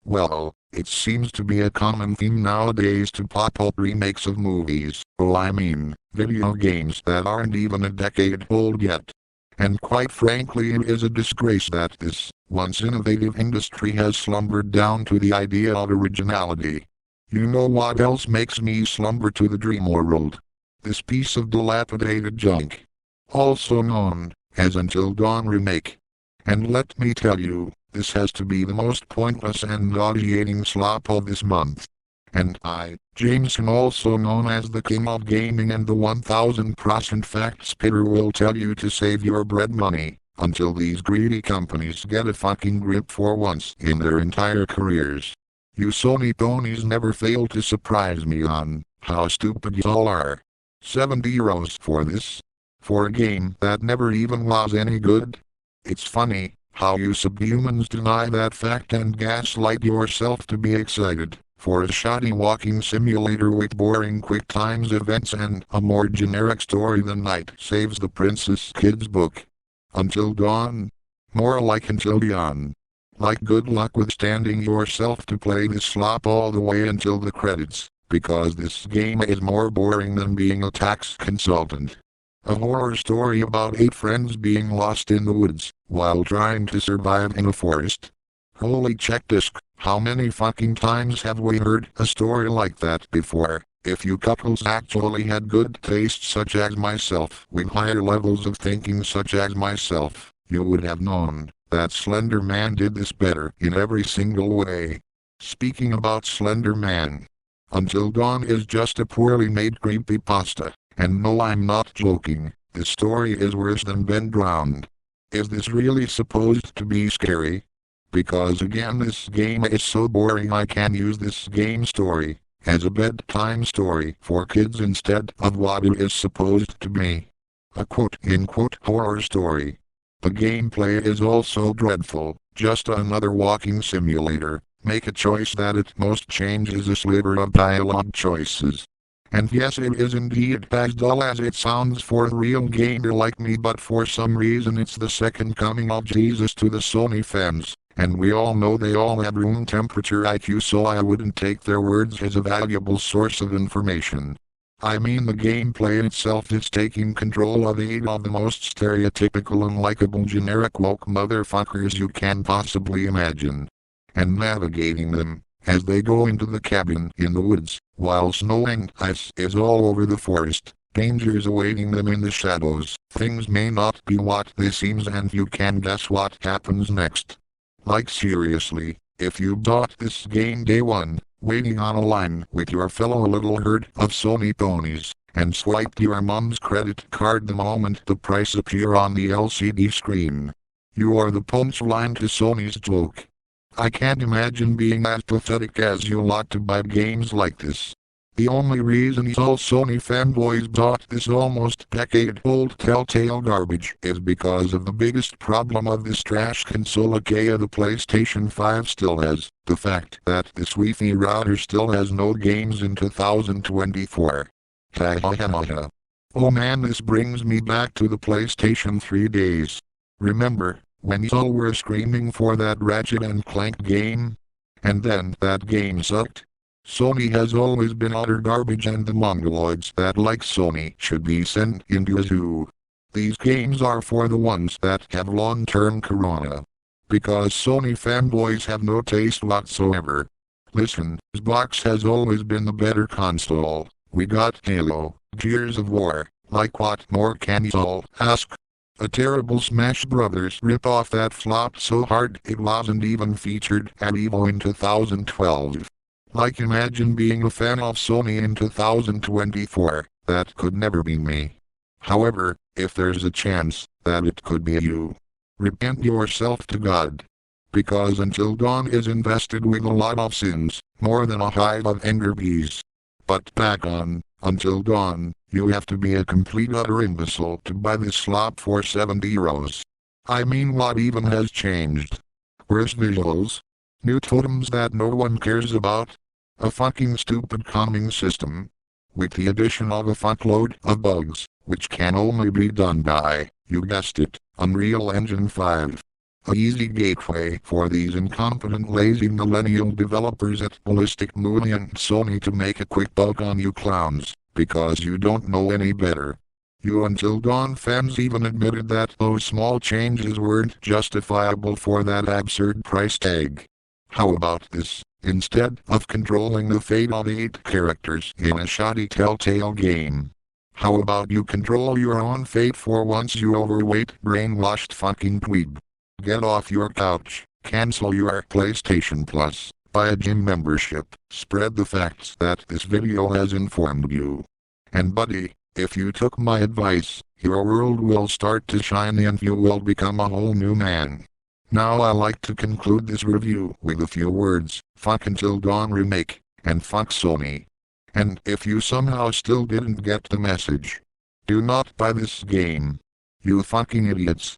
Well, it seems to be a common theme nowadays to pop up remakes of movies, video games that aren't even a decade old yet. And quite frankly, it is a disgrace that this once innovative industry has slumbered down to the idea of originality. You know what else makes me slumber to the dream world? This piece of dilapidated junk, also known as Until Dawn Remake. And let me tell you, this has to be the most pointless and nauseating slop of this month. And I, Jameson, also known as the King of Gaming and the 1000% fact spitter, will tell you to save your bread money until these greedy companies get a fucking grip for once in their entire careers. You Sony ponies never fail to surprise me on how stupid y'all are. €70 for this? For a game that never even was any good? It's funny how you subhumans deny that fact and gaslight yourself to be excited for a shoddy walking simulator with boring quick times events and a more generic story than Night Saves the Princess kids book. Until Dawn? More like Until Dawn. Like good luck withstanding yourself to play this slop all the way until the credits, because this game is more boring than being a tax consultant. A horror story about 8 friends being lost in the woods while trying to survive in a forest. Holy check disc, how many fucking times have we heard a story like that before? If you couples actually had good taste such as myself, with higher levels of thinking such as myself, you would have known that Slender Man did this better in every single way. Speaking about Slender Man, Until Dawn is just a poorly made creepypasta. And no, I'm not joking, this story is worse than Ben Drowned. Is this really supposed to be scary? Because again, this game is so boring I can use this game story as a bedtime story for kids instead of what it is supposed to be. A quote-unquote horror story. The gameplay is also dreadful, just another walking simulator. Make a choice that at most changes a sliver of dialogue choices. And yes, it is indeed as dull as it sounds for a real gamer like me, but for some reason it's the second coming of Jesus to the Sony fans, and we all know they all have room temperature IQ, so I wouldn't take their words as a valuable source of information. I mean, the gameplay itself is taking control of 8 of the most stereotypical and likable generic woke motherfuckers you can possibly imagine, and navigating them as they go into the cabin in the woods, while snow and ice is all over the forest, dangers awaiting them in the shadows. Things may not be what they seems, and you can guess what happens next. Like seriously, if you bought this game day one, waiting on a line with your fellow little herd of Sony ponies, and swiped your mom's credit card the moment the price appeared on the LCD screen, you are the punchline to Sony's joke. I can't imagine being as pathetic as you lot to buy games like this. The only reason all Sony fanboys bought this almost decade-old telltale garbage is because of the biggest problem of this trash console the PlayStation 5 still has, the fact that this Wi-Fi router still has no games in 2024. Ha ha ha ha. Oh man, this brings me back to the PlayStation 3 days. Remember when y'all were screaming for that Ratchet and Clank game? And then that game sucked? Sony has always been utter garbage, and the mongoloids that like Sony should be sent into a zoo. These games are for the ones that have long-term corona. Because Sony fanboys have no taste whatsoever. Listen, Xbox has always been the better console. We got Halo, Gears of War, like what more can y'all ask? A terrible Smash Brothers rip-off that flopped so hard it wasn't even featured at EVO in 2012. Like, imagine being a fan of Sony in 2024, that could never be me. However, if there's a chance that it could be you, repent yourself to God. Because Until Dawn is invested with a lot of sins, more than a hive of anger bees. But back on Until Dawn, you have to be a complete utter imbecile to buy this slop for €70. I mean, what even has changed? Worse visuals? New totems that no one cares about? A fucking stupid calming system? With the addition of a fuckload of bugs, which can only be done by, you guessed it, Unreal Engine 5. A easy gateway for these incompetent lazy millennial developers at Ballistic Movie and Sony to make a quick buck on you clowns, because you don't know any better. You Until Dawn fans even admitted that those small changes weren't justifiable for that absurd price tag. How about this? Instead of controlling the fate of 8 characters in a shoddy Telltale game, how about you control your own fate for once, you overweight, brainwashed fucking dweeb? Get off your couch, cancel your PlayStation Plus, buy a gym membership, spread the facts that this video has informed you. And buddy, if you took my advice, your world will start to shine and you will become a whole new man. Now I like to conclude this review with a few words: fuck Until Dawn Remake, and fuck Sony. And if you somehow still didn't get the message, do not buy this game. You fucking idiots.